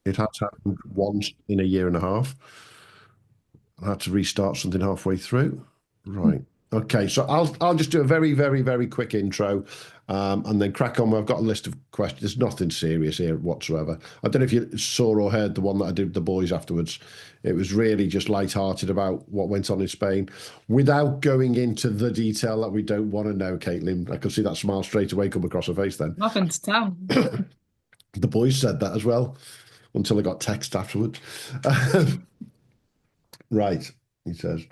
It has happened once in a year and a half. I had to restart something halfway through. Right. Okay. So I'll just do a very, very, very quick intro, and then crack on. I've got a list of questions. There's nothing serious here whatsoever. I don't know if you saw or heard the one that I did with the boys afterwards. It was really just light-hearted about what went on in Spain, without going into the detail that we don't want to know, Caitlin. I could see that smile straight away come across her face then. Nothing to tell. The boys said that as well until I got text afterwards. Right, he says.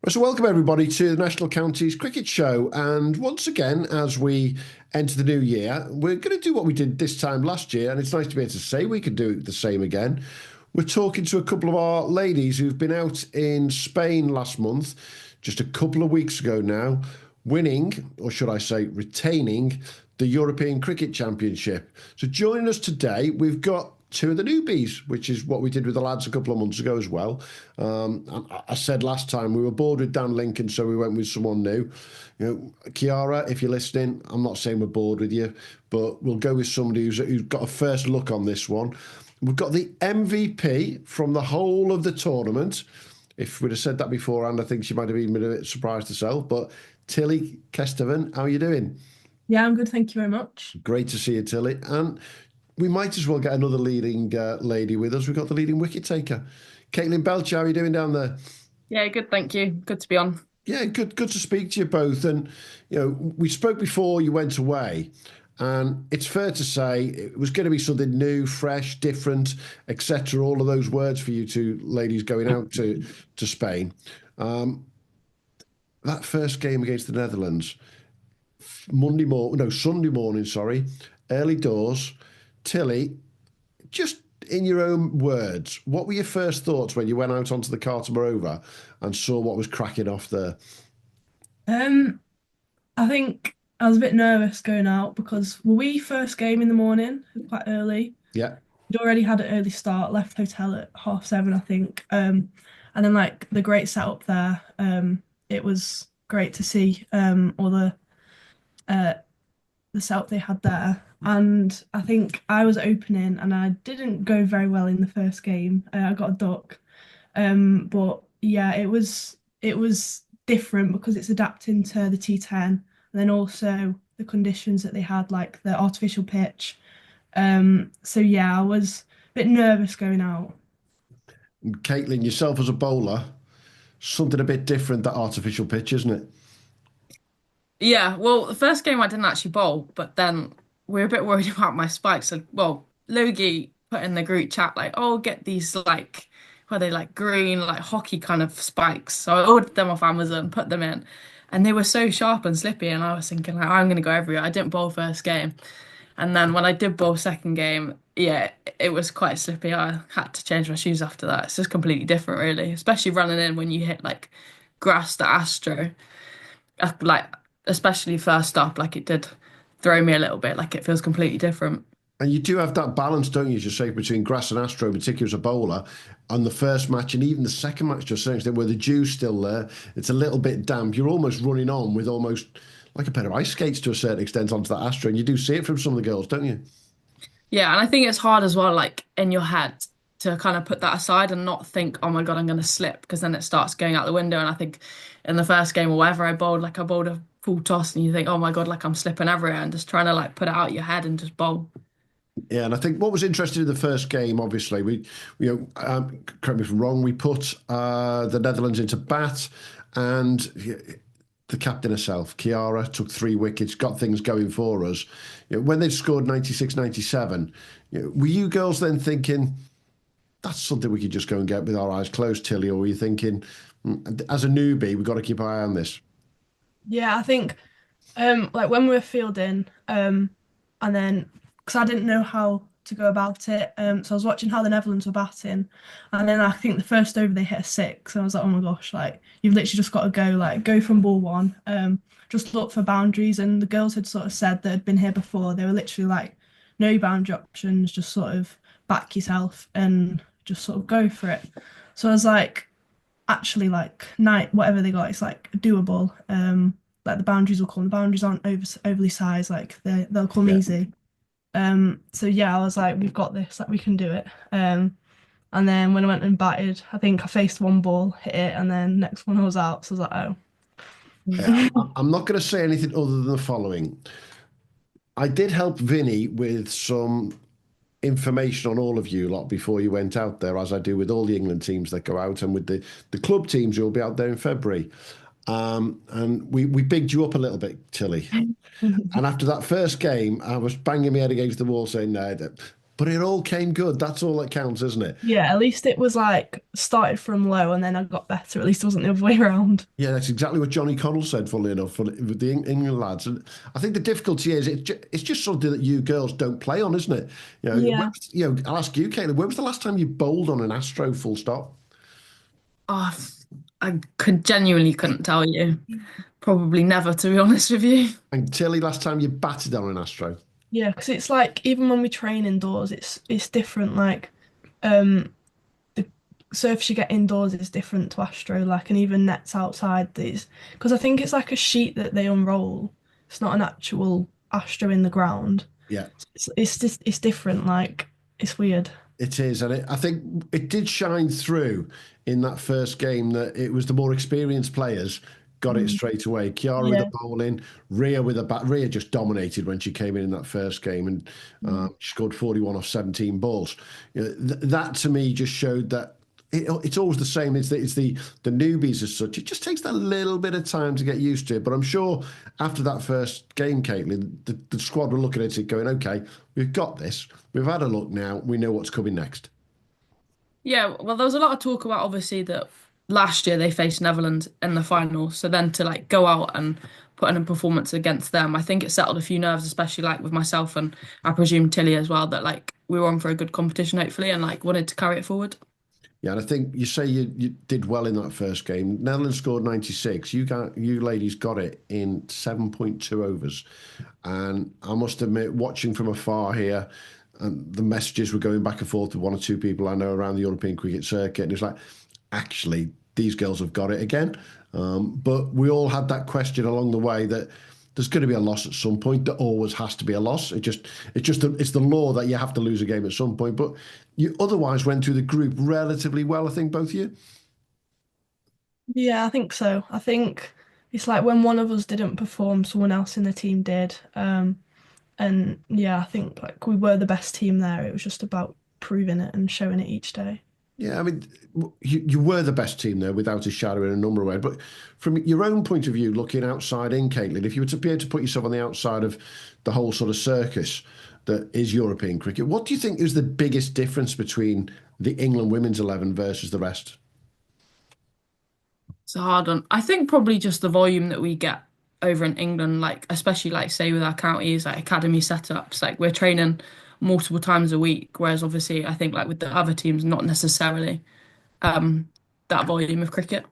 So, welcome everybody to the National Counties Cricket Show. And once again, as we enter the new year, we're going to do what we did this time last year. And it's nice to be able to say we could do the same again. We're talking to a couple of our ladies who've been out in Spain last month, just a couple of weeks ago now, winning, or should I say, retaining the European Cricket Championship. So, joining us today, we've got two of the newbies, which is what we did with the lads a couple of months ago as well. I said last time we were bored with Dan Lincoln, so we went with someone new. You know, Kiara, if you're listening, I'm not saying we're bored with you, but we'll go with somebody who's got a first look on this one. We've got the MVP from the whole of the tournament. If we'd have said that beforehand, I think she might have even been a bit surprised herself. But Tilly Kesteven, how are you doing? Yeah, I'm good. Thank you very much. Great to see you, Tilly. And we might as well get another leading lady with us. We've got the leading wicket taker. Caitlin Belcher, how are you doing down there? Yeah, good. Thank you. Good to be on. Yeah, good to speak to you both. And, you know, we spoke before you went away, and it's fair to say it was going to be something new, fresh, different, etc. All of those words for you two ladies going out to Spain. Um, that first game against the Netherlands, Sunday morning, sorry, early doors. Tilly, just in your own words, what were your first thoughts when you went out onto the Carter Rover and saw what was cracking off there? Um, I think I was a bit nervous going out because we first game in the morning, quite early. Yeah, We'd already had an early start, left hotel at 7:30, I think. And then like the great setup there. It was great to see all uh the setup they had there. And I think I was opening and I didn't go very well in the first game. I got a duck. But yeah, it was different because it's adapting to the T10 and then also the conditions that they had, like the artificial pitch. So yeah, I was a bit nervous going out. and Caitlin, yourself as a bowler, something a bit different, that artificial pitch, isn't it? Yeah, well, the first game I didn't actually bowl, but then we are a bit worried about my spikes. So, well, Logie put in the group chat like, "Oh, get these like, were they like green, like hockey kind of spikes?" So I ordered them off Amazon, put them in, and they were so sharp and slippy. And I was thinking like, I'm gonna go everywhere. I didn't bowl first game, and then when I did bowl second game, yeah, it was quite slippy. I had to change my shoes after that. It's just completely different, really, especially running in when you hit like grass to Astro like especially first up, like it did throw me a little bit. Like it feels completely different. And you do have that balance, don't you, as you say, between grass and Astro, in particular as a bowler, on the first match and even the second match to a certain extent, where the dew's still there. It's a little bit damp. You're almost running on with almost like a pair of ice skates to a certain extent onto that Astro. And you do see it from some of the girls, don't you? Yeah, and I think it's hard as well, like in your head, to kind of put that aside and not think, oh my God, I'm gonna slip, because then it starts going out the window. And I think in the first game or whatever I bowled a full toss and you think, oh my God, like I'm slipping everywhere and just trying to like put it out your head and just bowl. Yeah, and I think what was interesting in the first game, obviously, correct me if I'm wrong, we put the Netherlands into bat, and the captain herself, Kiara, took 3 wickets, got things going for us. When they scored 96, 97, were you girls then thinking that's something we could just go and get with our eyes closed, Tilly, or were you thinking, as a newbie, we've got to keep an eye on this? Yeah, I think like when we were fielding, and then because I didn't know how to go about it, so I was watching how the Netherlands were batting, and then I think the first over they hit a six, and I was like, oh my gosh, like you've literally just got to go from ball one, just look for boundaries, and the girls had sort of said that had been here before. They were literally like, no boundary options, just sort of back yourself and just sort of go for it. So I was like, actually like night whatever they got, it's like doable. Like the boundaries will come. The boundaries aren't overly sized. Like they'll come Yeah. easy. So yeah, I was like, we've got this, like we can do it. And then when I went and batted, I think I faced one ball, hit it, and then next one I was out. So I was like, Yeah, oh. I'm not going to say anything other than the following. I did help Vinny with some information on all of you lot before you went out there, as I do with all the England teams that go out and with the club teams who will be out there in February. And we bigged you up a little bit, Tilly. And after that first game, I was banging my head against the wall saying, no, but it all came good. That's all that counts, isn't it? Yeah, at least it was like started from low and then I got better. At least it wasn't the other way around. Yeah, that's exactly what Johnny Connell said, funnily enough, with the England lads. And I think the difficulty is it's just something that you girls don't play on, isn't it? Yeah. I'll ask you, Caleb, when was the last time you bowled on an Astro full stop? Oh, I could genuinely couldn't tell you. Probably never, to be honest with you. And Tilly, last time you batted on an Astro? Yeah, because it's like even when we train indoors, it's different. Like, um, the surface you get indoors is different to Astro. Like, and even nets outside these, because I think it's like a sheet that they unroll. It's not an actual Astro in the ground. Yeah. It's just it's different. Like, it's weird. It is, and I think it did shine through in that first game that it was the more experienced players got it Mm. straight away. Kiara with the Yeah. bowling, Ria with the bat. Ria just dominated when she came in that first game and Mm. she scored 41 off 17 balls. That to me just showed that it's always the same. It's the newbies as such. It just takes that little bit of time to get used to it. But I'm sure after that first game, Caitlin, the squad were looking at it going, okay, we've got this. We've had a look now. We know what's coming next. Yeah, well, there was a lot of talk about obviously that last year they faced Netherlands in the final. So then to like go out and put in a performance against them, I think it settled a few nerves, especially like with myself and I presume Tilly as well, that like we were on for a good competition hopefully and like wanted to carry it forward. Yeah, and I think you say you did well in that first game. Netherlands scored 96. You ladies got it in 7.2 overs. And I must admit, watching from afar here, and the messages were going back and forth with one or two people I know around the European cricket circuit, and it's like, actually, these girls have got it again. But we all had that question along the way that there's going to be a loss at some point. There always has to be a loss. It's the law that you have to lose a game at some point. But you otherwise went through the group relatively well, I think, both of you. Yeah, I think so. I think it's like when one of us didn't perform, someone else in the team did. And yeah, I think like we were the best team there. It was just about proving it and showing it each day. Yeah, I mean, you were the best team there without a shadow in a number of ways. But from your own point of view, looking outside in, Caitlin, if you were to be able to put yourself on the outside of the whole sort of circus that is European cricket, what do you think is the biggest difference between the England women's 11 versus the rest? It's a hard one. I think probably just the volume that we get over in England, like especially like say with our counties, like academy setups, like we're training multiple times a week, whereas obviously I think like with the other teams, not necessarily um that volume of cricket.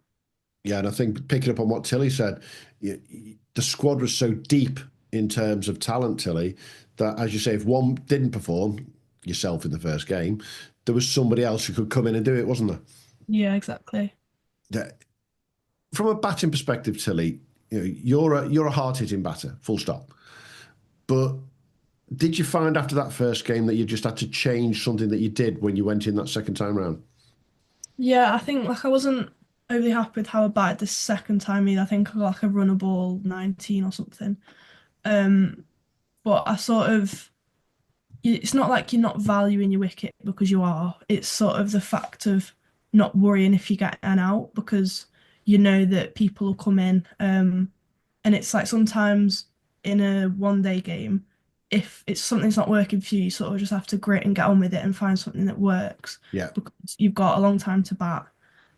Yeah, and I think picking up on what Tilly said, the squad was so deep in terms of talent, Tilly, that as you say, if one didn't perform, yourself in the first game, there was somebody else who could come in and do it, wasn't there? Yeah, exactly. Yeah. From a batting perspective, Tilly, you're a hard hitting batter, full stop. But did you find after that first game that you just had to change something that you did when you went in that second time round? Yeah, I think like I wasn't overly happy with how I batted the second time either. I think I got like a runner ball 19 or something. Um, but I sort of it's not like you're not valuing your wicket because you are. It's sort of the fact of not worrying if you get an out because you know that people will come in. And it's like sometimes in a one day game, if it's something's not working for you, you sort of just have to grit and get on with it and find something that works Yeah. because you've got a long time to bat.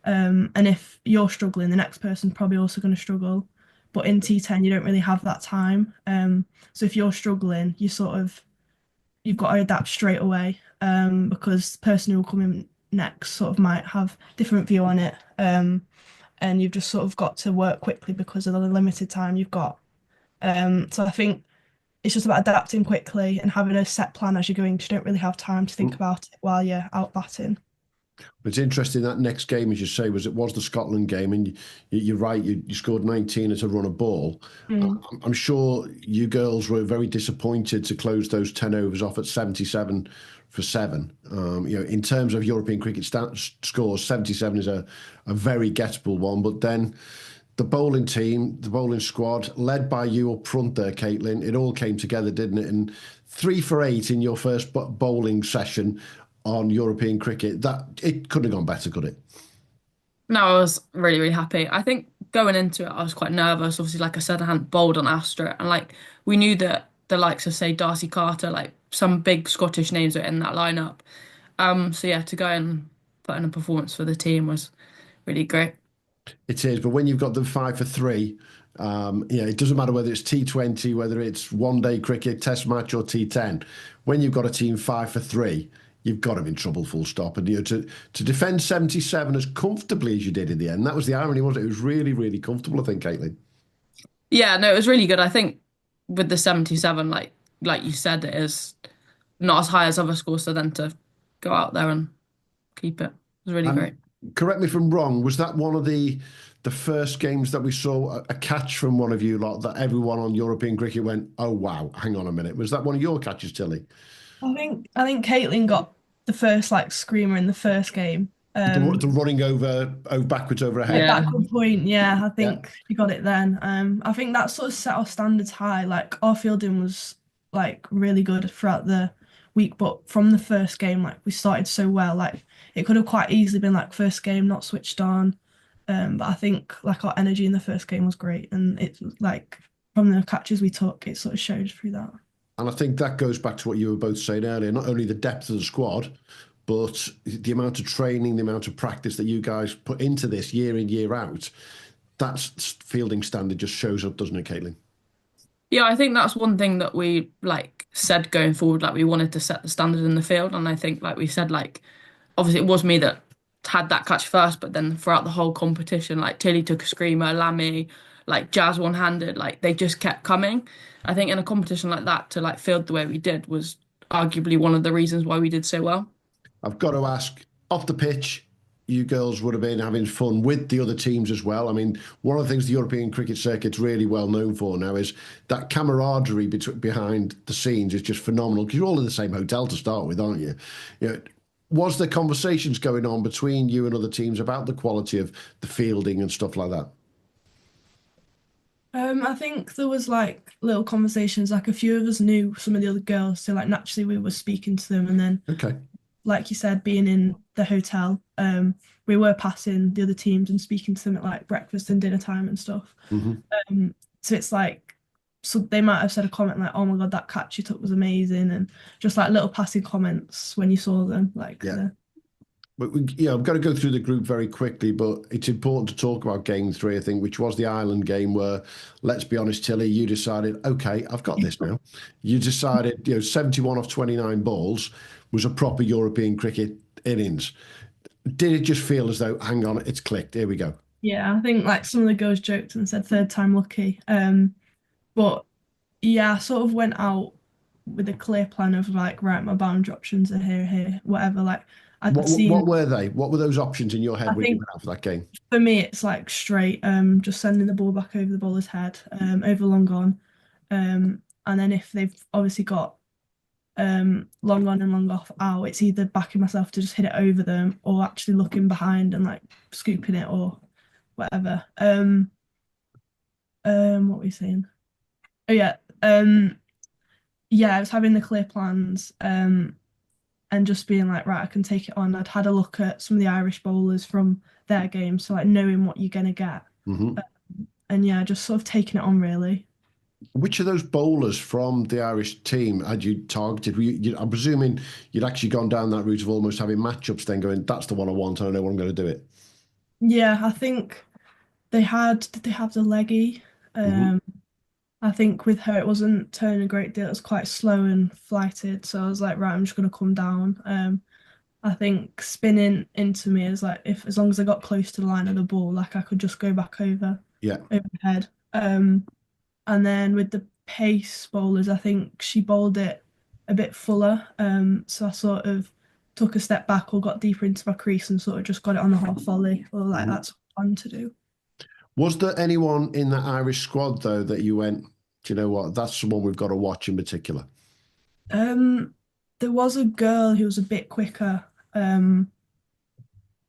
And if you're struggling, the next person's probably also going to struggle. But in T10, you don't really have that time. So if you're struggling, you've got to adapt straight away because the person who will come in next sort of might have different view on it. And you've just sort of got to work quickly because of the limited time you've got. So I think it's just about adapting quickly and having a set plan as you're going. 'Cause you don't really have time to think about it while you're out batting. It's interesting that next game, as you say, was the Scotland game, and you're right. You scored 19 as a run of ball. Mm. I'm sure you girls were very disappointed to close those 10 overs off at 77 for seven. In terms of European cricket scores, 77 is a very gettable one. But then the bowling team, the bowling squad, led by you up front there, Caitlin, it all came together, didn't it? And 3 for 8 in your first bowling session on European cricket, that it couldn't have gone better, could it? No, I was really, really happy. I think going into it, I was quite nervous. Obviously, like I said, I hadn't bowled on Astra, and like we knew that the likes of say Darcy Carter, like some big Scottish names were in that lineup. So yeah, to go and put in a performance for the team was really great. It is, but when you've got them 5 for 3, it doesn't matter whether it's T20, whether it's one-day cricket, Test match, or T10. When you've got a team 5 for 3, you've got them in trouble, full stop. And to defend 77 as comfortably as you did in the end, that was the irony, wasn't it? It was really, really comfortable, I think, Caitlin. Yeah, no, it was really good. I think with the 77, like you said, it is not as high as other scores, so then to go out there and keep it was really great. Correct me if I'm wrong, was that one of the first games that we saw a catch from one of you lot that everyone on European cricket went, oh wow, hang on a minute. Was that one of your catches, Tilly? I think Caitlin got the first like screamer in the first game. The running over backwards over her head. Yeah. Backward point, yeah, I Yeah. think she got it then. I think that sort of set our standards high. Like our fielding was like really good throughout the week, but from the first game, like we started so well. Like it could have quite easily been like first game not switched on. But I think like our energy in the first game was great, and it's like from the catches we took, it sort of showed through that. And I think that goes back to what you were both saying earlier, not only the depth of the squad, but the amount of training, the amount of practice that you guys put into this year in, year out. That fielding standard just shows up, doesn't it, Caitlin? Yeah, I think that's one thing that we like said going forward, like we wanted to set the standard in the field. And I think like we said, like obviously it was me that had that catch first, but then throughout the whole competition, like Tilly took a screamer, Lammy, like Jazz one-handed, like they just kept coming. I think in a competition like that to like field the way we did was arguably one of the reasons why we did so well. I've got to ask, off the pitch, you girls would have been having fun with the other teams as well. I mean, one of the things the European cricket circuit's really well known for now is that camaraderie behind the scenes is just phenomenal because you're all in the same hotel to start with, aren't you? Was there conversations going on between you and other teams about the quality of the fielding and stuff like that? I think there was like little conversations, like a few of us knew some of the other girls, so like naturally we were speaking to them, and then Okay. like you said, being in the hotel, we were passing the other teams and speaking to them at like breakfast and dinner time and stuff. Hmm. So it's like, so they might have said a comment like, "Oh my God, that catch you took was amazing," and just like little passing comments when you saw them, like. Yeah. But I've got to go through the group very quickly, but it's important to talk about game 3, I think, which was the Ireland game where, let's be honest, Tilly, you decided, okay, I've got this now. You decided, 71 off 29 balls was a proper European cricket innings. Did it just feel as though, hang on, it's clicked, here we go? Yeah, I think like some of the girls joked and said third time lucky. But yeah, I sort of went out with a clear plan of like, right, my boundary options are here, whatever. Like I'd What seen, were they? What were those options in your head I when you think went out for that game? for me it's like straight, just sending the ball back over the bowler's head, over long on. And then if they've obviously got long on and long off out, it's either backing myself to just hit it over them or actually looking behind and like scooping it or whatever. What were you saying? Oh yeah. Yeah, I was having the clear plans, and just being like, right, I can take it on. I'd had a look at some of the Irish bowlers from their games, so like knowing what you're gonna get. Hmm. And yeah, just sort of taking it on really. Which of those bowlers from the Irish team had you targeted? I'm presuming you'd actually gone down that route of almost having matchups, then going, that's the one I want, and I know what I'm going to do it. Yeah, I think did they have the leggy? Hmm. I think with her it wasn't turning a great deal. It was quite slow and flighted. So I was like, right, I'm just gonna come down. I think spinning into me is like if as long as I got close to the line of the ball, like I could just go back Yeah. overhead. And then with the pace bowlers, I think she bowled it a bit fuller. So I sort of took a step back or got deeper into my crease and sort of just got it on the half volley, or like Mhm. that's fun to do. Was there anyone in that Irish squad though that you went, do you know what? That's someone we've got to watch in particular. Um, there was a girl who was a bit quicker, and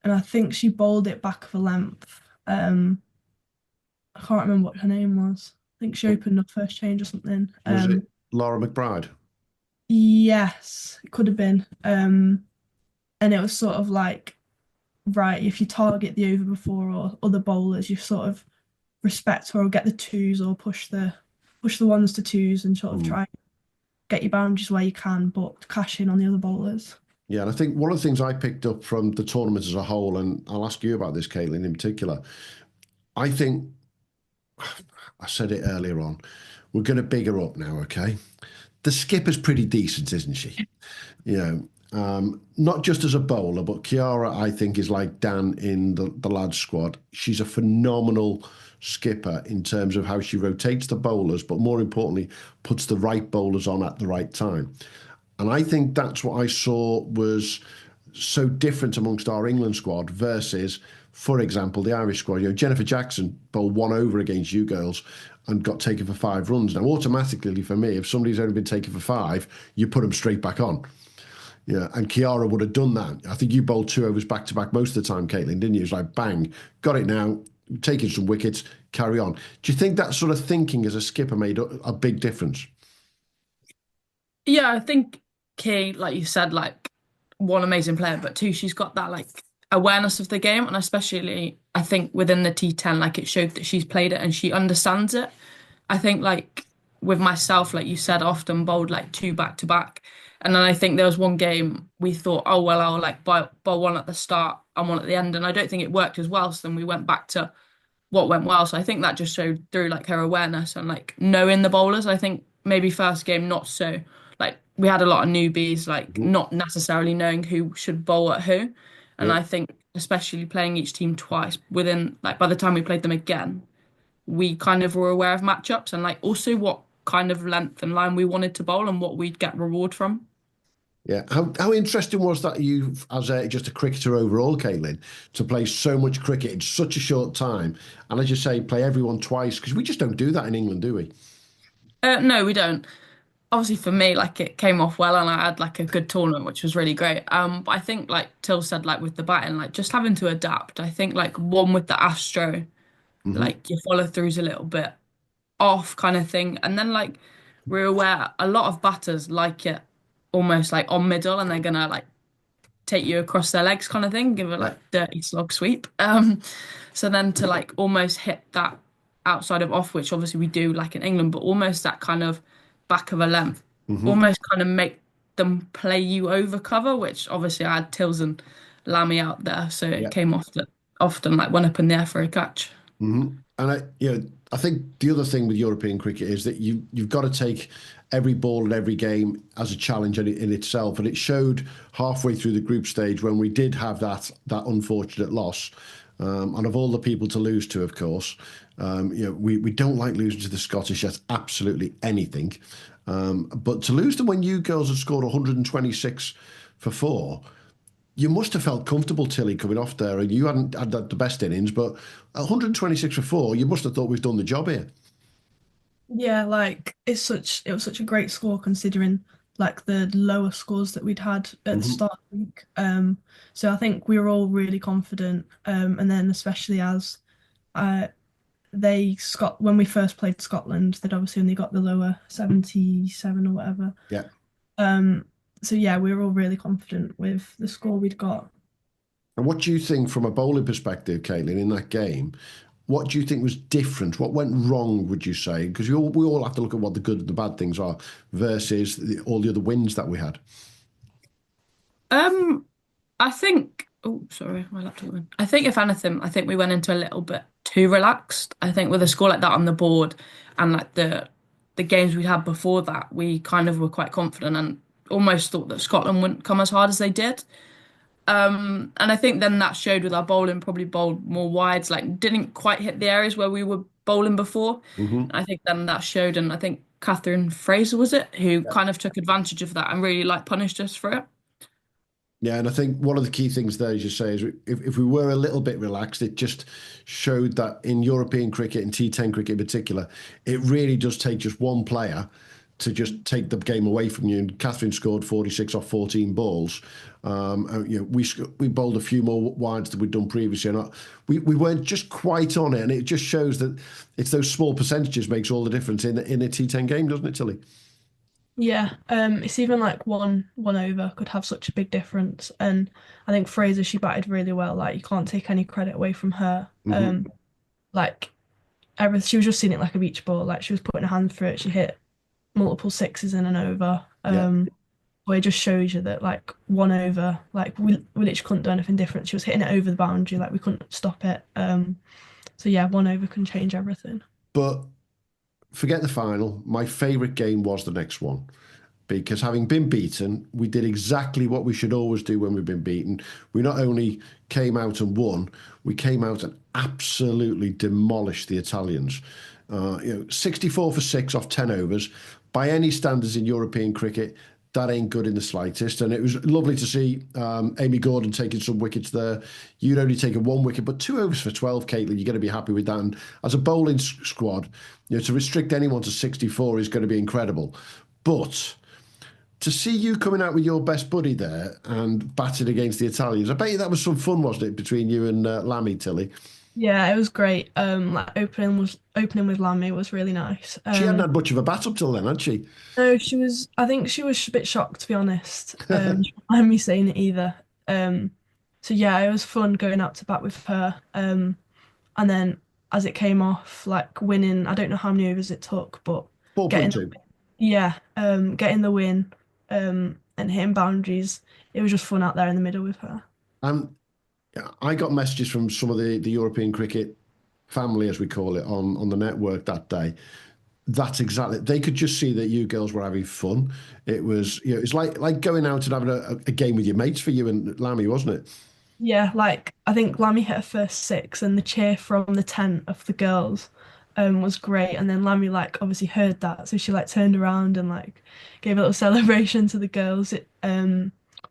I think she bowled it back of a length. I can't remember what her name was. I think she opened up first change or something. Was it Laura McBride? Yes, it could have been. And it was sort of like, right, if you target the over before or other bowlers, you sort of respect her or get the twos or push the ones to twos and sort of Mm. try and get your boundaries where you can, but cash in on the other bowlers. Yeah, and I think one of the things I picked up from the tournament as a whole, and I'll ask you about this, Caitlin, in particular, I think I said it earlier on, we're going to big her up now, okay? The skipper's pretty decent, isn't she? You know, not just as a bowler, but Kiara, I think, is like Dan in the lads squad. She's a phenomenal skipper in terms of how she rotates the bowlers, but more importantly, puts the right bowlers on at the right time. And I think that's what I saw was so different amongst our England squad versus, for example, the Irish squad. You know, Jennifer Jackson bowled one over against you girls and got taken for 5 runs. Now, automatically for me, if somebody's only been taken for 5, you put them straight back on. Yeah, and Kiara would have done that. I think you bowled 2 overs back to back most of the time, Caitlin, didn't you? It's like bang, got it now, taking some wickets, carry on. Do you think that sort of thinking as a skipper made a big difference? Yeah, I think Kay, like you said, like one amazing player, but two, she's got that like awareness of the game, and especially I think within the T10, like it showed that she's played it and she understands it. I think like with myself, like you said, I often bowled like two back to back, and then I think there was one game we thought, oh well, I'll like bowl one at the start and one at the end, and I don't think it worked as well. So then we went back to what went well. So I think that just showed through like her awareness and like knowing the bowlers. I think maybe first game not so like we had a lot of newbies like Mhm. not necessarily knowing who should bowl at who. And Yeah. I think especially playing each team twice within like by the time we played them again, we kind of were aware of matchups and like also what kind of length and line we wanted to bowl and what we'd get reward from. Yeah. How interesting was that you, as just a cricketer overall, Caitlin, to play so much cricket in such a short time? And as you say, play everyone twice, because we just don't do that in England, do we? No, we don't. Obviously for me, like it came off well and I had like a good tournament, which was really great. But I think like Till said, like with the batting, like just having to adapt. I think like one with the Astro, Hmm. like your follow through's a little bit off kind of thing. And then like we're aware a lot of batters like it almost like on middle and they're gonna like take you across their legs kind of thing, give it Yeah. like dirty slog sweep. So then to like almost hit that outside of off, which obviously we do like in England, but almost that kind of back of a length, Hmm. almost kind of make them play you over cover, which obviously I had Tills and Lammy out there, so it Yeah. came off that often like went up in the air for a catch. And I think the other thing with European cricket is that you've got to take every ball and every game as a challenge in itself. And it showed halfway through the group stage when we did have that unfortunate loss. And of all the people to lose to, of course, we don't like losing to the Scottish at absolutely anything. But to lose them when you girls had scored 126 for 4, you must have felt comfortable, Tilly, coming off there, and you hadn't had the best innings, but 126 for 4, you must have thought we've done the job here. Yeah, like it was such a great score considering like the lower scores that we'd had at the Hmm. start of the week. So I think we were all really confident. And then especially as uh they Scot when we first played Scotland, they'd obviously only got the lower 77 or whatever. Yeah. Um, so yeah, we were all really confident with the score we'd got. And what do you think from a bowling perspective, Caitlin, in that game? What do you think was different? What went wrong, would you say? Because we all have to look at what the good and the bad things are versus all the other wins that we had. Um, I think. Oh, sorry, my laptop went. I think if anything, I think we went into a little bit too relaxed. I think with a score like that on the board and like the games we had before that, we kind of were quite confident and almost thought that Scotland wouldn't come as hard as they did. And I think then that showed with our bowling, probably bowled more wides, like didn't quite hit the areas where we were bowling before. Hmm. I think then that showed, and I think Catherine Fraser was it who Yeah. kind of took advantage of that and really like punished us for it. Yeah, and I think one of the key things there, as you say, is if we were a little bit relaxed, it just showed that in European cricket and T10 cricket in particular, it really does take just one player to just take the game away from you. And Catherine scored 46 off 14 balls. We bowled a few more wides than we'd done previously. And we weren't just quite on it, and it just shows that it's those small percentages makes all the difference in a T10 game, doesn't it, Tilly? Yeah, it's even like one over could have such a big difference. And I think Fraser, she batted really well. Like you can't take any credit away from her. Hmm. Like everything, she was just seeing it like a beach ball. Like she was putting her hand through it. She hit multiple sixes in and over. Yeah. Where it just shows you that like one over, like we literally couldn't do anything different. She was hitting it over the boundary, like we couldn't stop it. So yeah, one over can change everything. But forget the final. My favourite game was the next one because having been beaten, we did exactly what we should always do when we've been beaten. We not only came out and won, we came out and absolutely demolished the Italians. 64 for six off 10 overs. By any standards in European cricket, that ain't good in the slightest. And it was lovely to see Amy Gordon taking some wickets there. You'd only taken one wicket, but 2 overs for 12, Caitlin, you're going to be happy with that. And as a bowling squad, to restrict anyone to 64 is going to be incredible. But to see you coming out with your best buddy there and batting against the Italians, I bet you that was some fun, wasn't it, between you and Lammy, Tilly? Yeah, it was great. Like opening with Lammy was really nice. She hadn't had much of a bat up till then, had she? No, she was. I think she was a bit shocked, to be honest. She didn't mind me saying it either. So yeah, it was fun going out to bat with her. And then as it came off, like winning, I don't know how many overs it took, but getting 4.2. yeah, getting the win, and hitting boundaries. It was just fun out there in the middle with her. And yeah, I got messages from some of the European cricket family, as we call it, on the network that day. That's exactly. They could just see that you girls were having fun. It was, it's like going out and having a game with your mates for you and Lammy, wasn't it? Yeah, like I think Lammy hit her first six, and the cheer from the tent of the girls was great. And then Lammy like obviously heard that, so she like turned around and like gave a little celebration to the girls.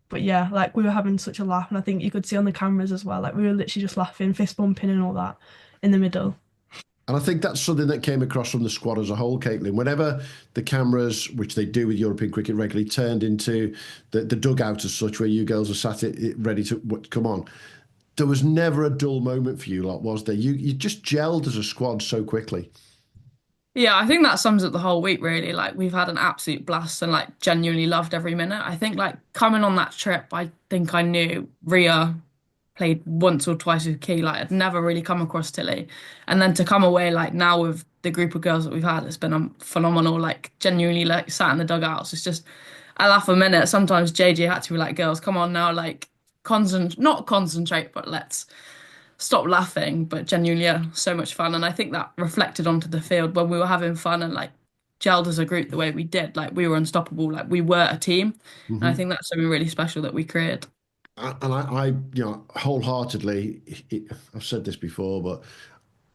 But yeah, like we were having such a laugh, and I think you could see on the cameras as well, like we were literally just laughing, fist bumping and all that in the middle. And I think that's something that came across from the squad as a whole, Caitlin. Whenever the cameras, which they do with European cricket regularly, turned into the dugout as such, where you girls are sat ready to come on, there was never a dull moment for you lot, was there? You just gelled as a squad so quickly. Yeah, I think that sums up the whole week really. Like we've had an absolute blast and like genuinely loved every minute. I think like coming on that trip, I think I knew Ria played once or twice with Key. Like I'd never really come across Tilly. And then to come away like now with the group of girls that we've had, it's been phenomenal. Like genuinely like sat in the dugouts. It's just I laugh a minute. Sometimes JJ had to be like, girls, come on now, like not concentrate, but let's stop laughing, but genuinely, yeah, so much fun. And I think that reflected onto the field when we were having fun and like gelled as a group the way we did. Like we were unstoppable, like we were a team. And I Hmm. think that's something really special that we created. And I, wholeheartedly, I've said this before, but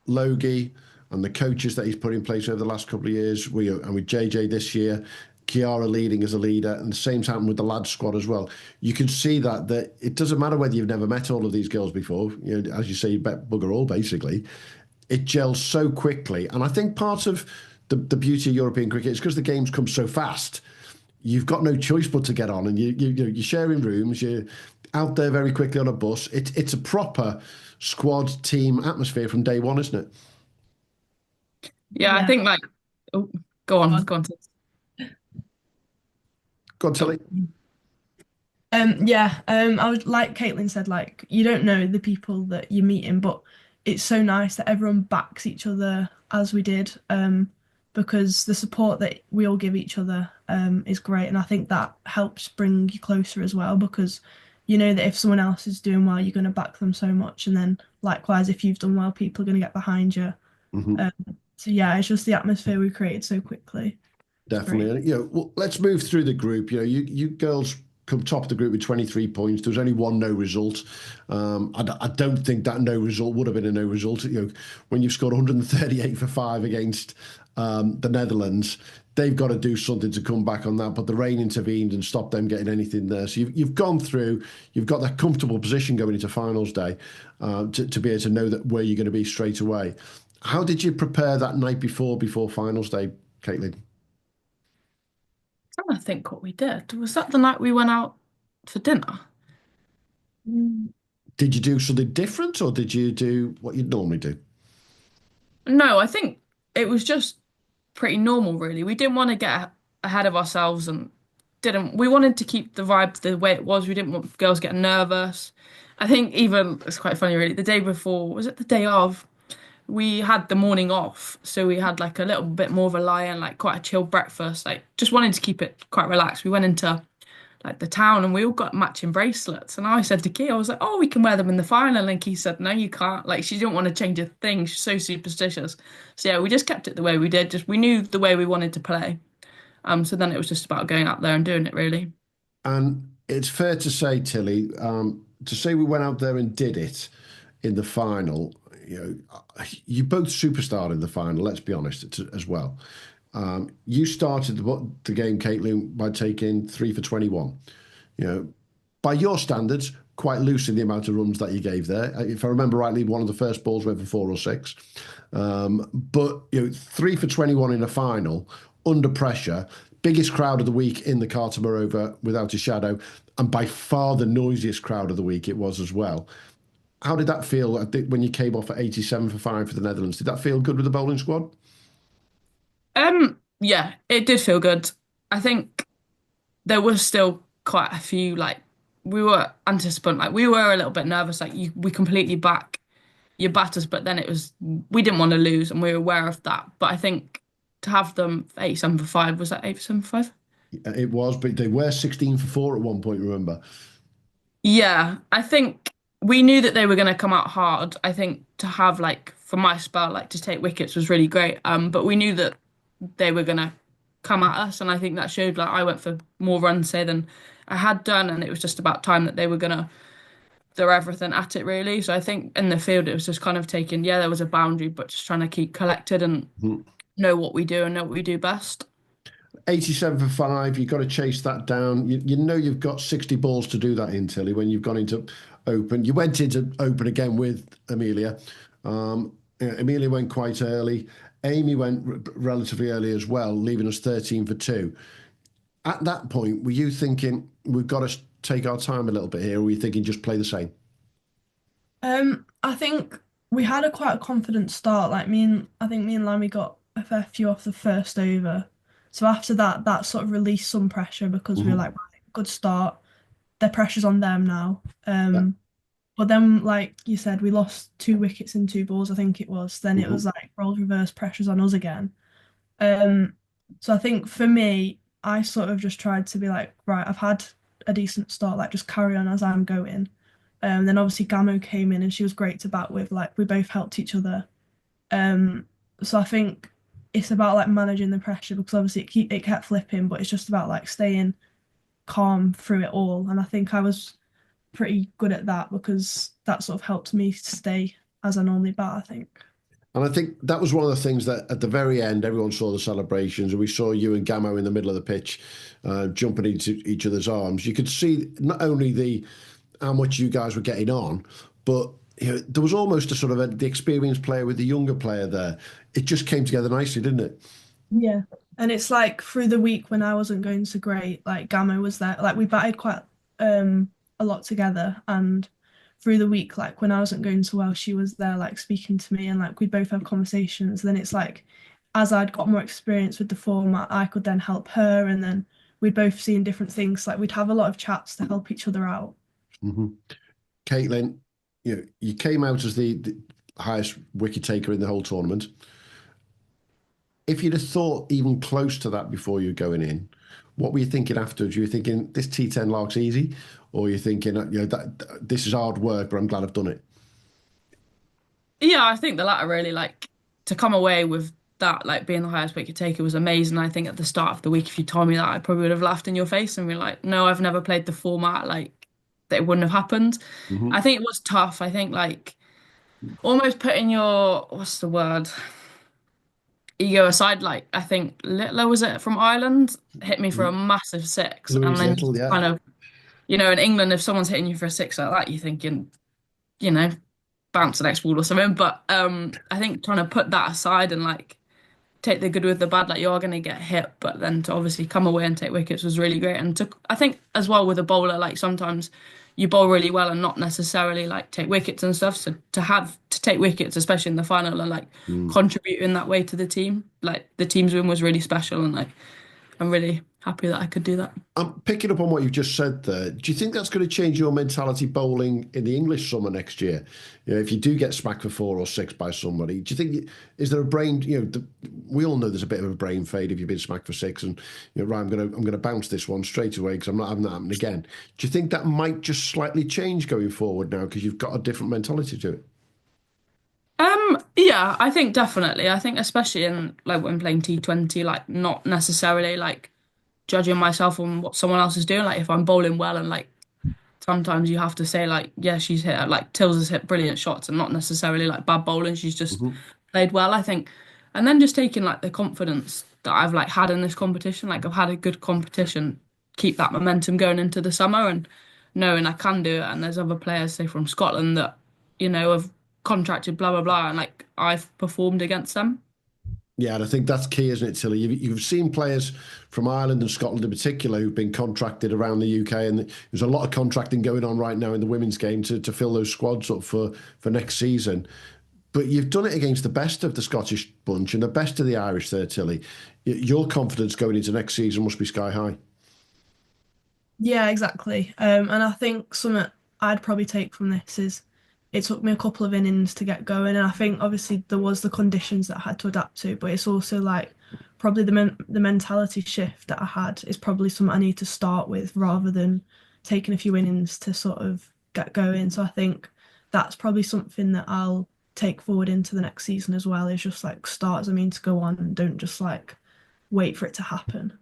Logie and the coaches that he's put in place over the last couple of years, and with JJ this year, Kiara leading as a leader, and the same's happened with the lads squad as well. You can see that it doesn't matter whether you've never met all of these girls before. As you say, you bet bugger all basically. It gels so quickly, and I think part of the beauty of European cricket is because the games come so fast. You've got no choice but to get on, and you're sharing rooms. You're out there very quickly on a bus. It's a proper squad team atmosphere from day one, isn't it? Yeah, I Yeah. think like oh, go on. Go on, Tilly. Yeah, I would like Caitlin said, like you don't know the people that you're meeting, but it's so nice that everyone backs each other as we did, because the support that we all give each other is great, and I think that helps bring you closer as well because you know that if someone else is doing well, you're going to back them so much, and then likewise, if you've done well, people are going to get behind you. Hmm. Um, so yeah, it's just the atmosphere we created so quickly. It's great. Definitely. And, well, let's move through the group. You girls come top of the group with 23 points. There was only one no result. I don't think that no result would have been a no result. When you've scored 138 for 5 against the Netherlands, they've got to do something to come back on that. But the rain intervened and stopped them getting anything there. So you've gone through. You've got that comfortable position going into finals day to be able to know that where you're going to be straight away. How did you prepare that night before finals day, Caitlin? I'm trying to think what we did. Was that the night we went out for dinner? Did you do something different, or did you do what you'd normally do? No, I think it was just pretty normal, really. We didn't want to get ahead of ourselves and didn't. We wanted to keep the vibe the way it was. We didn't want girls getting nervous. I think even it's quite funny, really. The day before, was it the day of? We had the morning off, so we had like a little bit more of a lie-in, like quite a chill breakfast. Like just wanted to keep it quite relaxed. We went into like the town and we all got matching bracelets. And I said to Key, I was like, "Oh, we can wear them in the final." And Key said, "No, you can't." Like she didn't want to change a thing. She's so superstitious. So yeah, we just kept it the way we did. Just we knew the way we wanted to play. So then it was just about going out there and doing it really. And it's fair to say, Tilly, to say we went out there and did it in the final. You both superstarred in the final. Let's be honest, as well. You started the game, Caitlin, by taking 3 for 21. By your standards, quite loose in the amount of runs that you gave there. If I remember rightly, one of the first balls went for 4 or 6. But 3 for 21 in a final, under pressure, biggest crowd of the week in the Carter Moreover, without a shadow, and by far the noisiest crowd of the week it was as well. How did that feel when you came off at 87 for 5 for the Netherlands? Did that feel good with the bowling squad? Yeah, it did feel good. I think there was still quite a few like we were anticipant, like we were a little bit nervous, like we completely back your batters, but then it was we didn't want to lose and we were aware of that. But I think to have them 87 for 5, was that 87 for 5? It was, but they were 16 for 4 at one point, remember? Yeah, I think we knew that they were going to come out hard. I think to have like for my spell, like to take wickets was really great. But we knew that they were going to come at us, and I think that showed. Like I went for more runs say than I had done, and it was just about time that they were going to throw everything at it really. So I think in the field it was just kind of taking. Yeah, there was a boundary, but just trying to keep collected and know what we do and know what we do best. 87 for 5, you've got to chase that down. You know you've got 60 balls to do that in, Tilly, when you've gone into open. You went into open again with Amelia. Amelia went quite early. Amy went relatively early as well, leaving us 13 for 2. At that point, were you thinking, we've got to take our time a little bit here, or were you thinking just play the same? I think we had quite a confident start. I think me and Lammy got a fair few off the first over. So after that, that sort of released some pressure because we were like, right, good start. The pressure's on them now. Yeah. But then, like you said, we lost 2 wickets in 2 balls, I think it was. Then it was like roles reverse pressures on us again. So I think for me, I sort of just tried to be like, right, I've had a decent start, like just carry on as I'm going. Then obviously Gamo came in and she was great to bat with. Like we both helped each other. So I think it's about like managing the pressure because obviously it kept flipping, but it's just about like staying calm through it all. And I think I was pretty good at that because that sort of helped me stay as I normally bat, I think. And I think that was one of the things that at the very end, everyone saw the celebrations, and we saw you and Gamo in the middle of the pitch, jumping into each other's arms. You could see not only how much you guys were getting on, but there was almost a sort of the experienced player with the younger player there. It just came together nicely, didn't it? Yeah. And it's like through the week when I wasn't going so great, like Gamo was there. Like we batted quite a lot together, and through the week, like when I wasn't going so well, she was there like speaking to me and like we'd both have conversations. Then it's like as I'd got more experience with the format, I could then help her, and then we'd both seen different things. Like we'd have a lot of chats to help each other out. Caitlin, you came out as the highest wicket taker in the whole tournament. If you'd have thought even close to that before you were going in, what were you thinking afterwards? You were thinking this T10 lark's easy, or you're thinking that this is hard work, but I'm glad I've done it. Yeah, I think the latter really, like to come away with that like being the highest wicket taker was amazing. I think at the start of the week, if you told me that, I probably would have laughed in your face and been like, no, I've never played the format, like that it wouldn't have happened. Hmm. I think it was tough. I think like almost putting your, what's the word? Ego aside, like I think Littler was it from Ireland, hit me for a massive six. And Louise then Little, just yeah. kind of, in England, if someone's hitting you for a six like that, you're thinking, you know, bounce the next ball or something. But I think trying to put that aside and like take the good with the bad, like you are going to get hit, but then to obviously come away and take wickets was really great. And to, I think as well with a bowler, like sometimes you bowl really well and not necessarily like take wickets and stuff. So to have to take wickets, especially in the final, and like Mm. contribute in that way to the team, like the team's win was really special, and like I'm really happy that I could do that. I'm picking up on what you've just said there. Do you think that's going to change your mentality bowling in the English summer next year? If you do get smacked for 4 or 6 by somebody, do you think is there a brain? We all know there's a bit of a brain fade if you've been smacked for 6, and right, I'm gonna bounce this one straight away because I'm not having that happen again. Do you think that might just slightly change going forward now because you've got a different mentality to it? Yeah, I think definitely. I think especially in like when playing T20, like not necessarily like judging myself on what someone else is doing. Like if I'm bowling well and like sometimes you have to say like, yeah, she's hit like Tills has hit brilliant shots and not necessarily like bad bowling. She's just Hmm. played well, I think. And then just taking like the confidence that I've like had in this competition, like I've had a good competition, keep that momentum going into the summer and knowing I can do it. And there's other players, say from Scotland, that, have contracted blah blah blah and like I've performed against them. Yeah, and I think that's key, isn't it, Tilly? You've seen players from Ireland and Scotland in particular who've been contracted around the UK, and there's a lot of contracting going on right now in the women's game to fill those squads up for next season. But you've done it against the best of the Scottish bunch and the best of the Irish there, Tilly. Your confidence going into next season must be sky high. Yeah, exactly. And I think something I'd probably take from this is it took me a couple of innings to get going, and I think obviously there was the conditions that I had to adapt to, but it's also like probably the mentality shift that I had is probably something I need to start with rather than taking a few innings to sort of get going. So I think that's probably something that I'll take forward into the next season as well, is just like start as I mean to go on and don't just like wait for it to happen.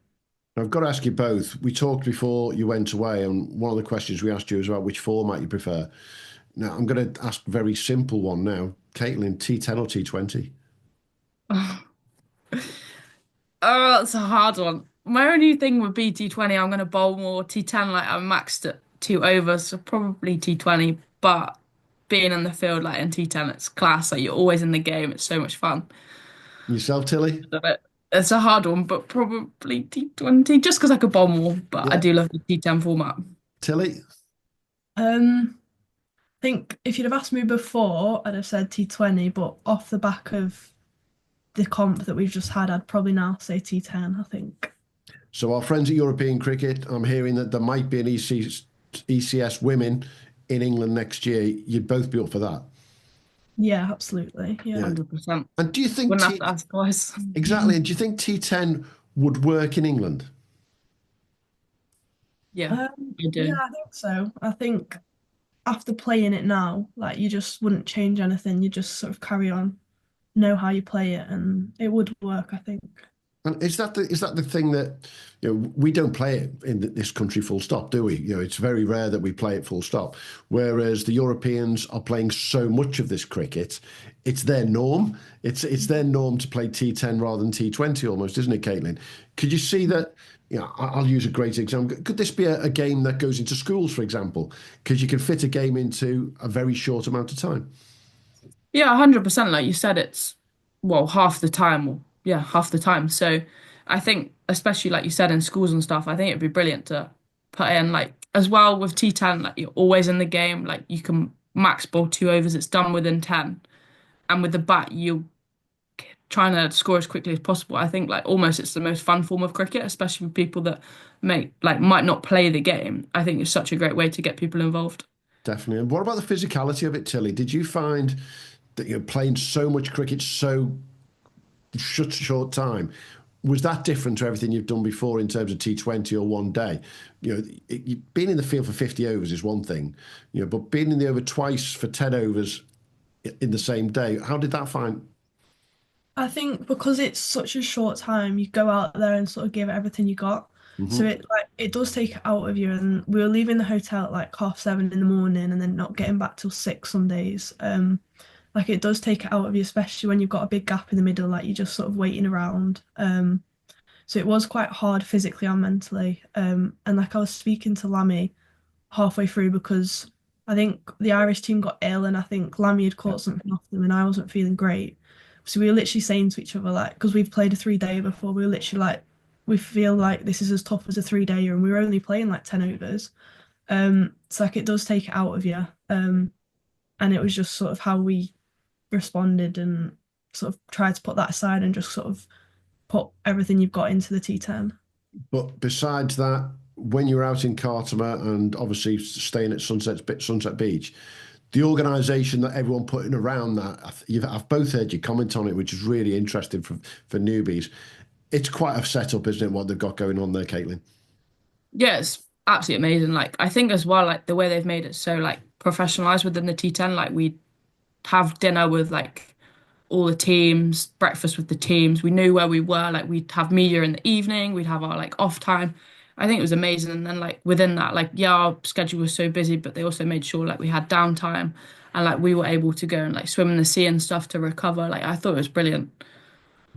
I've got to ask you both. We talked before you went away, and one of the questions we asked you is about which format you prefer. Now, I'm going to ask a very simple one now. Caitlin, T10 or T20? Oh, that's a hard one. My only thing would be T20. I'm going to bowl more T10. Like I'm maxed at 2 overs, so probably T20. But being in the field like in T10, it's class. Like you're always in the game. It's so much fun. Yourself, Tilly? Love it. It's a hard one, but probably T20 just because I could bowl more. But I Yeah. do love the T10 format. Tilly? Um, I think if you'd have asked me before, I'd have said T20, but off the back of the comp that we've just had, I'd probably now say T10, I think. So our friends at European Cricket, I'm hearing that there might be an ECS women in England next year. You'd both be up for that. Yeah, absolutely. Yeah. Yeah. 100%. And do you think Wouldn't have to ask twice. exactly? And do you think T10 would work in England? Yeah, I Yeah, do. I think so. I think after playing it now, like you just wouldn't change anything. You just sort of carry on, know how you play it, and it would work, I think. And is that the thing that we don't play it in this country full stop, do we? It's very rare that we play it full stop. Whereas the Europeans are playing so much of this cricket, it's their norm. It's their norm to play T10 rather than T20 almost, isn't it, Caitlin? Could you see that? I'll use a great example. Could this be a game that goes into schools, for example? Because you can fit a game into a very short amount of time. Yeah, 100%. Like you said, it's well, half the time. Or, yeah, half the time. So I think, especially like you said in schools and stuff, I think it'd be brilliant to put in like as well with T10, like you're always in the game. Like you can max ball 2 overs, it's done within 10. And with the bat, you're trying to score as quickly as possible. I think like almost it's the most fun form of cricket, especially with people that might not play the game. I think it's such a great way to get people involved. Definitely. And what about the physicality of it, Tilly? Did you find that you're playing so much cricket so short time? Was that different to everything you've done before in terms of T20 or one day? Being in the field for 50 overs is one thing, but being in the over twice for 10 overs in the same day, how did that find? I think because it's such a short time, you go out there and sort of give it everything you got. So Hmm. it does take it out of you. And we were leaving the hotel at like 7:30 in the morning and then not getting back till 6 some days. Like it does take it out of you, especially when you've got a big gap in the middle, like you're just sort of waiting around. So it was quite hard physically and mentally. And like I was speaking to Lammy halfway through because I think the Irish team got ill and I think Lammy had Yeah. caught something off them and I wasn't feeling great. So we were literally saying to each other, like, because we've played a 3-day before, we were literally like, we feel like this is as tough as a 3-dayer and we were only playing like 10 overs. So like it does take it out of you. And it was just sort of how we responded and sort of tried to put that aside and just sort of put everything you've got into the T10. But besides that, when you're out in Cartama and obviously staying at Sunset Beach, the organisation that everyone putting around that, I've both heard you comment on it, which is really interesting for newbies. It's quite a setup, isn't it? What they've got going on there, Caitlin. Yeah, it's absolutely amazing. Like I think as well, like the way they've made it so like professionalized within the T10, like we have dinner with like all the teams, breakfast with the teams. We knew where we were. Like we'd have media in the evening, we'd have our like off time. I think it was amazing. And then like within that, like yeah, our schedule was so busy, but they also made sure like we had downtime and like we were able to go and like swim in the sea and stuff to recover. Like I thought it was brilliant.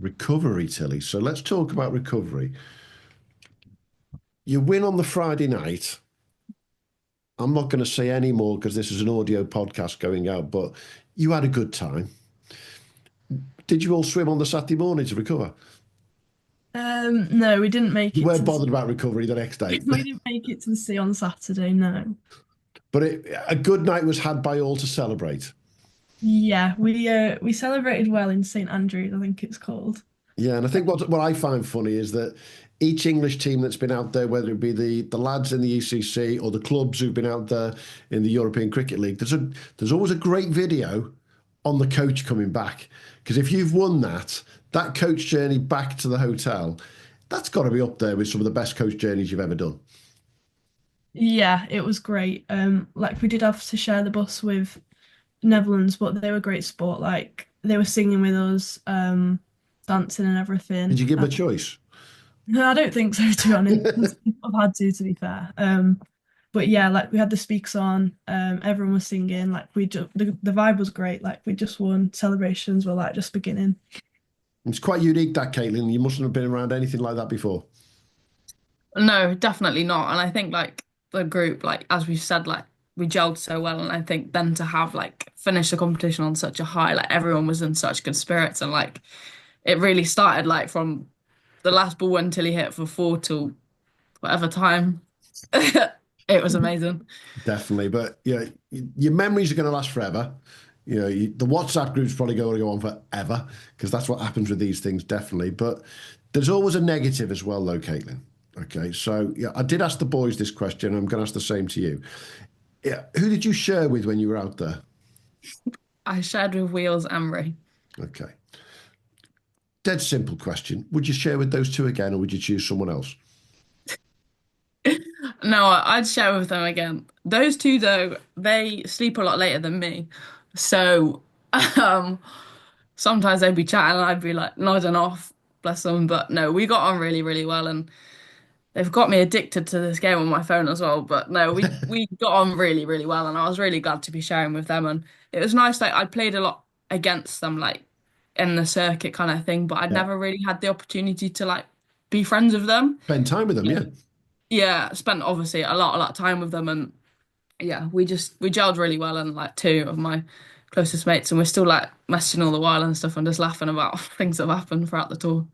Recovery, Tilly. So let's talk about recovery. You win on the Friday night. I'm not going to say any more because this is an audio podcast going out, but you had a good time. Did you all swim on the Saturday morning to recover? No, we didn't make You it to weren't the bothered about recovery the next day. we didn't make it to the sea on Saturday, no. But a good night was had by all to celebrate. Yeah, we celebrated well in St Andrews, I think it's called. Yeah, and I think what I find funny is that each English team that's been out there, whether it be the lads in the ECC or the clubs who've been out there in the European Cricket League, there's always a great video on the coach coming back. Because if you've won that coach journey back to the hotel, that's got to be up there with some of the best coach journeys you've ever done. Yeah, it was great. Like we did have to share the bus with Netherlands, but they were great sport. Like they were singing with us, dancing and Did everything. you give them a choice? No, I don't think so, to be honest. I've had to be fair. But yeah, like we had the speaks on, everyone was singing, like the vibe was great, like we just won, celebrations were like just beginning. It's quite unique, that, Caitlin. You mustn't have been around anything like that before. No, definitely not. And I think like the group, like as we said, like we gelled so well. And I think then to have like finished the competition on such a high, like everyone was in such good spirits and like it really started like from the last ball until he hit for four till whatever time. It was amazing. Definitely, but yeah, your memories are going to last forever. The WhatsApp group's probably going to go on forever because that's what happens with these things, definitely. But there's always a negative as well, though, Caitlin. Okay, so yeah, I did ask the boys this question. I'm going to ask the same to you. Yeah, who did you share with when you were out there? I shared with Wheels and Ray. Okay, dead simple question. Would you share with those two again, or would you choose someone else? No, I'd share with them again. Those two though, they sleep a lot later than me. So um sometimes they'd be chatting and I'd be like nodding off, bless them. But no, we got on really, really well and they've got me addicted to this game on my phone as well. But no, we got on really, really well and I was really glad to be sharing with them and it was nice like I played a lot against them like in the circuit kind of thing, but I'd Yeah, never really had the opportunity to like be friends with them. spend time with them. Yeah, Yeah, spent obviously a lot of time with them and yeah, we gelled really well and like two of my closest mates and we're still like messaging all the while and stuff and just laughing about things that have happened throughout the tour.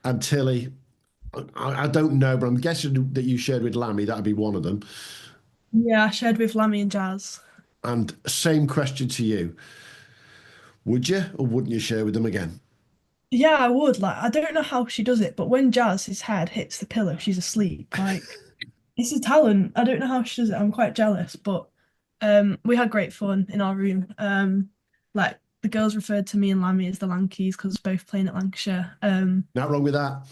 and Tilly. I don't know, but I'm guessing that you shared with Lammy. That'd be one of them. Yeah, I shared with Lammy and Jazz. And same question to you. Would you or wouldn't you share with them again? Yeah, I would. Like, I don't know how she does it, but when Jazz's head hits the pillow, she's asleep. Like, it's a talent. I don't know how she does it. I'm quite jealous, but we had great fun in our room. Like the girls referred to me and Lammy as the Lankies because both playing at Lancashire. Not wrong with that.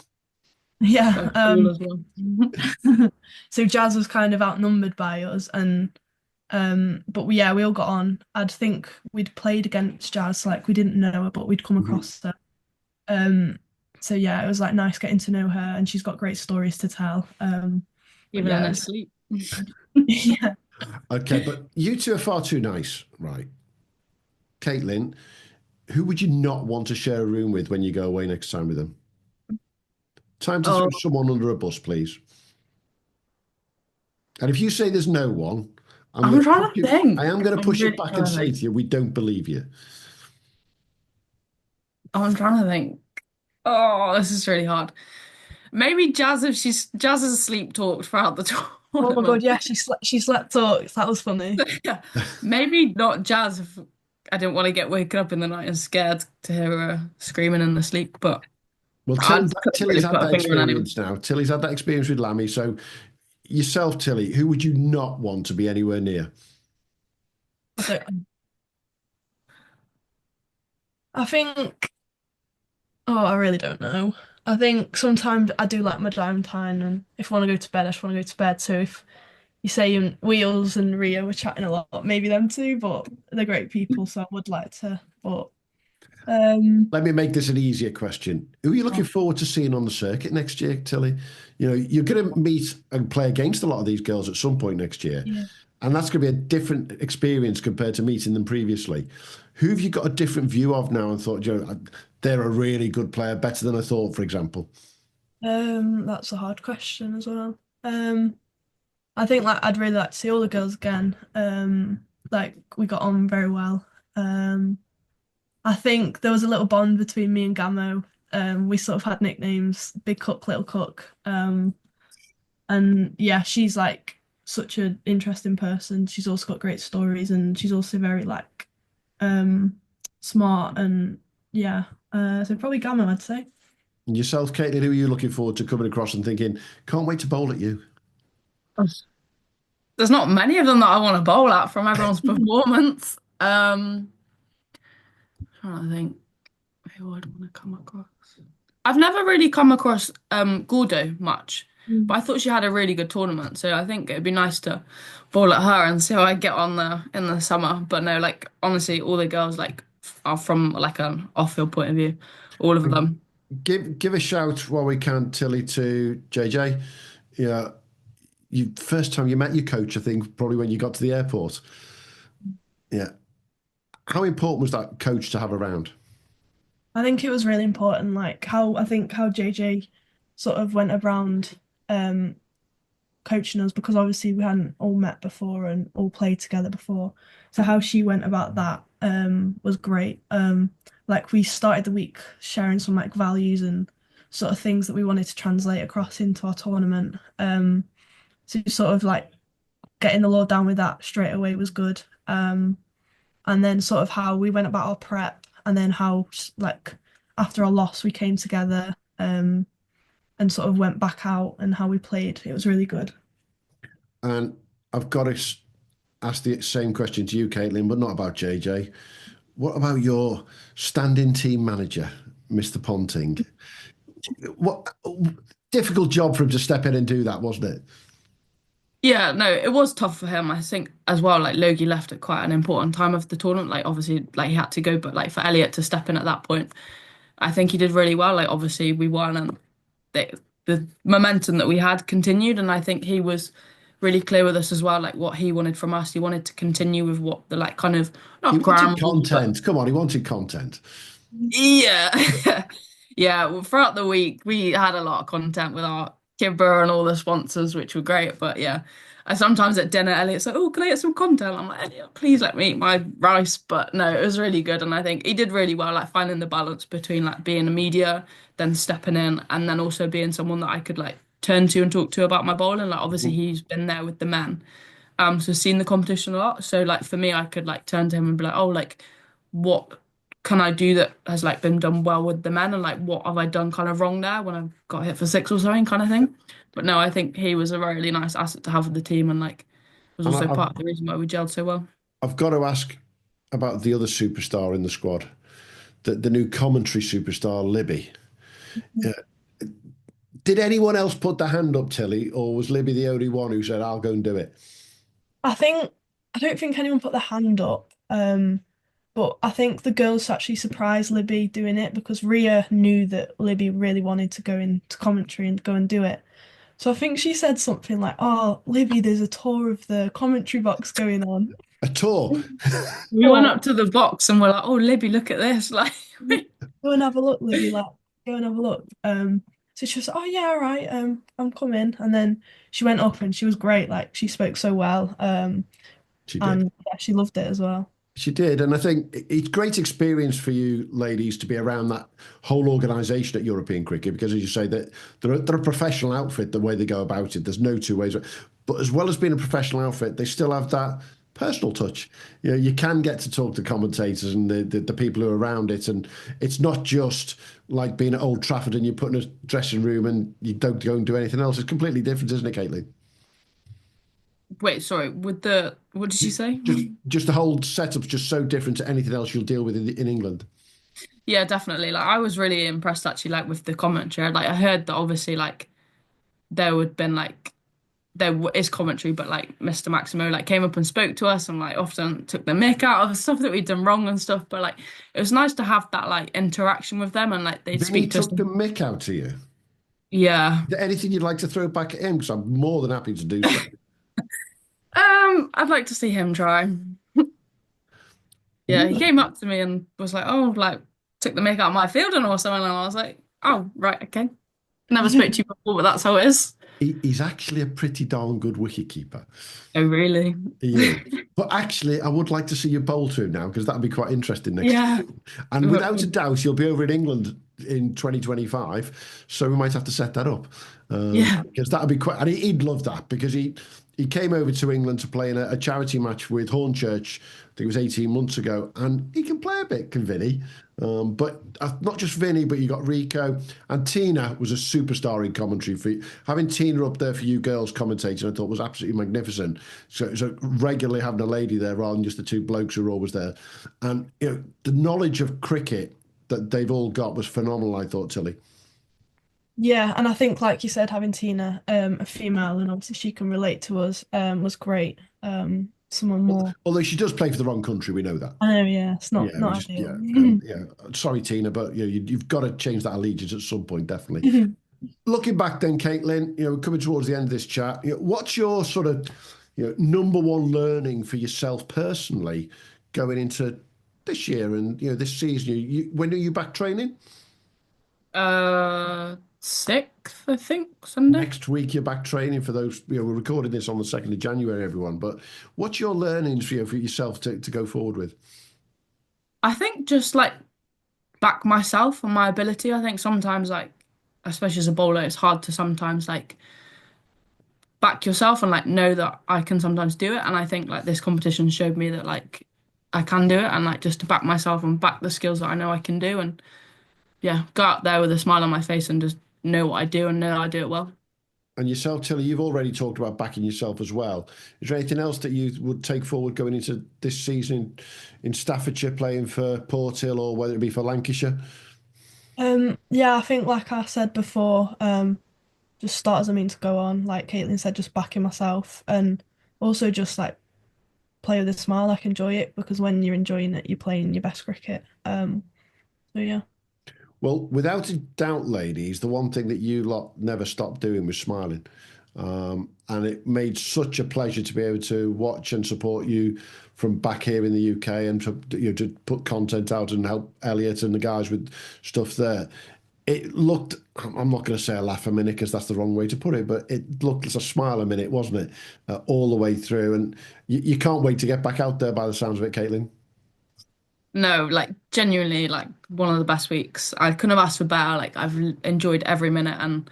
Yeah. So cool as well. So Jazz was kind of outnumbered by us, and but yeah, we all got on. I'd think we'd played against Jazz, like we didn't know her, but we'd come Mhm. across her. So yeah, it was like nice getting to know her, and she's got great stories to tell. But Even yeah, in it her was sleep. good. Yeah. Okay, but you two are far too nice, right? Caitlin, who would you not want to share a room with when you go away next time with them? Time to throw Oh, someone under a bus, please. And if you say there's no one, I'm I'm going to push trying to you. I think. am going to I'm push it really back and trying to say think. to you, we don't believe you. I'm trying to think. Oh, this is really hard. Maybe Jazz if Jazz has sleep talked throughout the Oh my God, tournament. yeah, she slept talks. That was funny. Yeah. Maybe not Jazz if I didn't want to get woken up in the night and scared to hear her screaming in the sleep, but Well, I just couldn't Tilly's really had put a that finger on anyone. experience now. Tilly's had that experience with Lammy. So yourself, Tilly, who would you not want to be anywhere near? I don't. I think. Oh, I really don't know. I think sometimes I do like my downtime, and if I want to go to bed, I just want to go to bed. So if you say Wheels and Ria were chatting a lot, maybe them too, but they're great people, so I would like to. But Let me make this an easier question. Who are you looking forward to seeing on the circuit next year, Tilly? You know, you're going to meet and play against a lot of these girls at some point next year. yeah. And that's going to be a different experience compared to meeting them previously. Who have you got a different view of now and thought, you know, they're a really good player, better than I thought, for example? That's a hard question as well. I think like I'd really like to see all the girls again. Like we got on very well. I think there was a little bond between me and Gamo. We sort of had nicknames, Big Cook, Little Cook. And yeah, she's like such an interesting person. She's also got great stories, and she's also very like um smart and yeah. So probably Gamo, I'd say. And yourself, Caitlin, who are you looking forward to coming across and thinking, can't wait to bowl at you? There's not many of them that I want to bowl at from everyone's performance. Trying to think who I'd want to come across. I've never really come across Gordo much, Mm. but I thought she had a really good tournament, so I think it'd be nice to bowl at her and see how I get on there in the summer. But no, like honestly, all the girls like are from like an off-field point of view, all of them. Give a shout while we can, Tilly, to JJ. Yeah, you first time you met your coach, I think, probably when you got to the airport. Yeah. How important was that coach to have around? I think it was really important, like how JJ sort of went around coaching us because obviously we hadn't all met before and all played together before. So how she went about that was great. Like we started the week sharing some like values and sort of things that we wanted to translate across into our tournament. So sort of like getting the law down with that straight away was good. And then sort of how we went about our prep and then how like after our loss we came together and sort of went back out and how we played. It was really good. And I've got to ask the same question to you, Caitlin, but not about JJ. What about your stand-in team manager, Mr. Ponting? What difficult job for him to step in and do that, wasn't it? Yeah, no, it was tough for him. I think as well, like Logie left at quite an important time of the tournament. Like obviously, like he had to go, but like for Elliot to step in at that point, I think he did really well. Like obviously we won and the momentum that we had continued, and I think he was really clear with us as well, like what he wanted from us. He wanted to continue with what the like kind of He not wanted ground rules, but content. Come on, he wanted content. yeah. Yeah, well, throughout the week we had a lot of content with our Kibber and all the sponsors, which were great. But yeah, I sometimes at dinner, Elliot's like, "Oh, can I get some content?" I'm like, "Elliot, please let me eat my rice." But no, it was really good, and I think he did really well, like finding the balance between like being a media, then stepping in, and then also being someone that I could like turn to and talk to about my bowling. Like obviously he's been there with the men, so seen the competition a lot. So like for me, I could like turn to him and be like, "Oh, like what can I do that has like been done well with the men and like what have I done kind of wrong there when I got hit for six or something kind of thing." But no, I think he was a really nice asset to have with the team and like was And also part of the reason why we gelled so well. I've got to ask about the other superstar in the squad, the new commentary superstar, Libby. Uh, did anyone else put their hand up, Tilly, or was Libby the only one who said, I'll go and do it? I don't think anyone put their hand up. But I think the girls actually surprised Libby doing it because Ria knew that Libby really wanted to go into commentary and go and do it. So I think she said something like, "Oh, Libby, there's a tour of the commentary box going on." A tour. We went Oh, up to the box and we're like, "Oh, Libby, look at this!" Like, go and have a look, Libby. Like, go and have a look. So she was, "Oh yeah, all right. I'm coming." And then she went up and she was great. Like, she spoke so well. She did. And yeah, she loved it as well. She did, and I think it's great experience for you ladies to be around that whole organisation at European cricket because, as you say, that they're a professional outfit. The way they go about it, there's no two ways. But as well as being a professional outfit, they still have that personal touch. You know, you can get to talk to commentators and the people who are around it, and it's not just like being at Old Trafford and you put in a dressing room and you don't go and do anything else. It's completely different, isn't it, Caitlin? wait, sorry, with the what did she say? Just the whole setup's just so different to anything else you'll deal with in England. Yeah, definitely. Like, I was really impressed actually, like with the commentary. Like, I heard that obviously, like there would been like is commentary, but like Mr. Maximo like came up and spoke to us and like often took the mick out of stuff that we'd done wrong and stuff. But like it was nice to have that like interaction with them and like they'd Vinny speak to us. took the mick out to you. Yeah. Is there anything you'd like to throw back at him? Because I'm more than happy to do so. I'd like to see him try. Yeah, he Yeah. came up to me and was like, "Oh, like took the mick out of my fielding or something," and I was like, "Oh, right, okay." Never spoke to you before, but that's how it is. He's actually a pretty darn good wicket keeper. Oh, really? He is. But actually, I would like to see you bowl to him now because that'd be quite interesting next Yeah. year. And without a doubt, you'll be over in England in 2025. So we might have to set that up Yeah. because that'd be quite. And he'd love that because he came over to England to play in a charity match with Hornchurch. I think it was 18 months ago, and he can play a bit, can Vinny? But not just Vinny, but you got Rico and Tina was a superstar in commentary. For having Tina up there for you girls commentating, I thought was absolutely magnificent. So regularly having a lady there rather than just the two blokes who were always there, and you know the knowledge of cricket that they've all got was phenomenal. I thought, Tilly. Yeah, and I think, like you said, having Tina, a female, and obviously she can relate to us, was great. Someone more. Although she does play for the wrong country, we know that. I know, yeah, it's Yeah, we not just ideal. yeah. Sorry, Tina, but you've got to change that allegiance at some point, definitely. Looking back, then, Caitlin, coming towards the end of this chat, what's your sort of number one learning for yourself personally going into this year and this season? When are you back training? Sixth, I think, Sunday. Next week you're back training for those. We're recording this on the 2nd of January, everyone. But what's your learnings for yourself to go forward with? I think just like back myself and my ability. I think sometimes like, especially as a bowler, it's hard to sometimes like back yourself and like know that I can sometimes do it. And I think like this competition showed me that like I can do it and like just to back myself and back the skills that I know I can do and yeah, go out there with a smile on my face and just know what I do and know I do it well. And yourself, Tilly, you've already talked about backing yourself as well. Is there anything else that you would take forward going into this season in Staffordshire, playing for Porthill or whether it be for Lancashire? Yeah, I think like I said before, just start as I mean to go on. Like Caitlin said, just backing myself and also just like play with a smile, like enjoy it because when you're enjoying it, you're playing your best cricket. So yeah. Well, without a doubt, ladies, the one thing that you lot never stopped doing was smiling. And it made such a pleasure to be able to watch and support you from back here in the UK and to put content out and help Elliot and the guys with stuff there. It looked, I'm not going to say a laugh a minute because that's the wrong way to put it, but it looked as a smile a minute, wasn't it? All the way through. And you can't wait to get back out there by the sounds of it, Caitlin. No, like genuinely like one of the best weeks. I couldn't have asked for better. Like I've enjoyed every minute and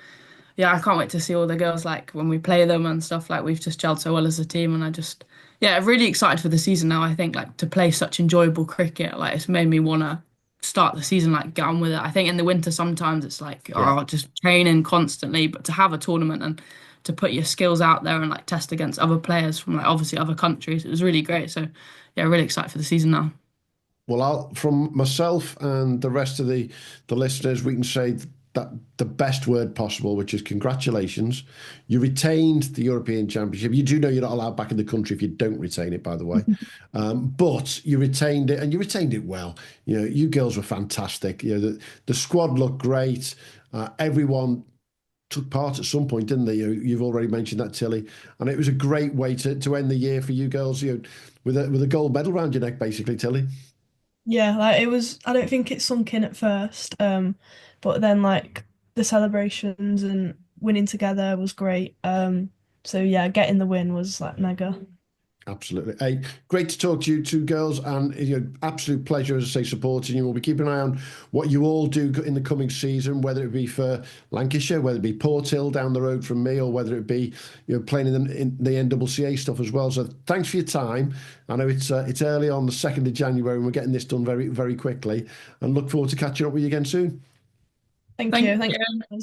yeah, I can't wait to see all the girls like when we play them and stuff. Like we've just gelled so well as a team and I just yeah, really excited for the season now. I think like to play such enjoyable cricket, like it's made me wanna start the season like get on with it. I think in the winter sometimes it's like Yeah. oh just training constantly, but to have a tournament and to put your skills out there and like test against other players from like obviously other countries, it was really great. So yeah, really excited for the season now. Well, from myself and the rest of the listeners, we can say the best word possible, which is congratulations. You retained the European Championship. You do know you're not allowed back in the country if you don't retain it, by the way. But you retained it, and you retained it well. You know, you girls were fantastic. You know, the squad looked great. Everyone took part at some point, didn't they? You've already mentioned that, Tilly, and it was a great way to end the year for you girls. You know, with a gold medal around your neck, basically, Tilly. Yeah, like it was, I don't think it sunk in at first, but then like the celebrations and winning together was great. So yeah, getting the win was like mega. Absolutely. Hey, great to talk to you two girls, and you know, absolute pleasure, as I say, supporting you. We'll be keeping an eye on what you all do in the coming season, whether it be for Lancashire, whether it be Porthill down the road from me, or whether it be, you know, playing in the NCCA stuff as well. So thanks for your time. I know it's early on the 2nd of January, and we're getting this done very, very quickly, and look forward to catching up with you again soon. Thank Thank you. Thank you. you.